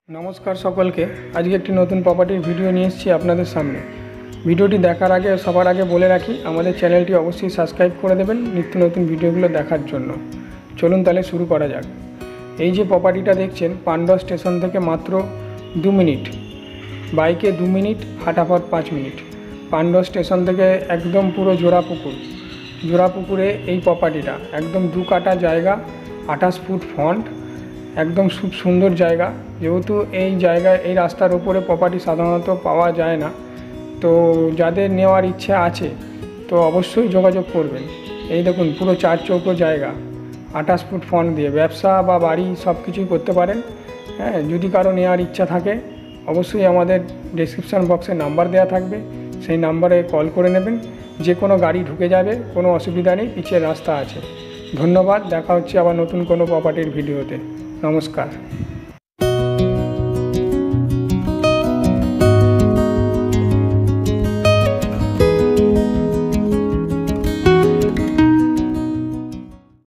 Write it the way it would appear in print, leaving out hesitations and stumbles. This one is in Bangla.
নমস্কার সকলকে। আজকে একটি নতুন প্রপার্টির ভিডিও নিয়ে এসেছি আপনাদের সামনে। ভিডিওটি দেখার আগে সবার আগে বলে রাখি, আমাদের চ্যানেলটি অবশ্যই সাবস্ক্রাইব করে দেবেন নিত্য নতুন ভিডিওগুলো দেখার জন্য। চলুন তাহলে শুরু করা যাক। এই যে প্রপার্টিটা দেখছেন, পান্ডুয়া স্টেশন থেকে মাত্র 2 মিনিট, বাইকে 2 মিনিট, হাঁটাপথ 5 মিনিট। পান্ডুয়া স্টেশন থেকে একদম পুরো জোড়াপুকুরে এই প্রপার্টিটা একদম 2 কাঠা জায়গা, 28 ফুট ফ্রন্ট, একদম খুব সুন্দর জায়গা। যেহেতু এই জায়গায় এই রাস্তার উপরে প্রপার্টি সাধারণত পাওয়া যায় না, তো যাদের নেওয়ার ইচ্ছা আছে তো অবশ্যই যোগাযোগ করবেন। এই দেখুন, পুরো 4 চৌকো জায়গা, 28 ফুট ফ্রন্ট দিয়ে ব্যবসা বা বাড়ি সব কিছুই করতে পারেন। হ্যাঁ, যদি কারো নেওয়ার ইচ্ছা থাকে অবশ্যই আমাদের ডেসক্রিপশান বক্সে নাম্বার দেওয়া থাকবে, সেই নাম্বারে কল করে নেবেন। যে কোনো গাড়ি ঢুকে যাবে, কোনো অসুবিধা নেই, পিচের রাস্তা আছে। ধন্যবাদ, দেখা হচ্ছে আবার নতুন কোনো প্রপার্টির ভিডিওতে। নমস্কার।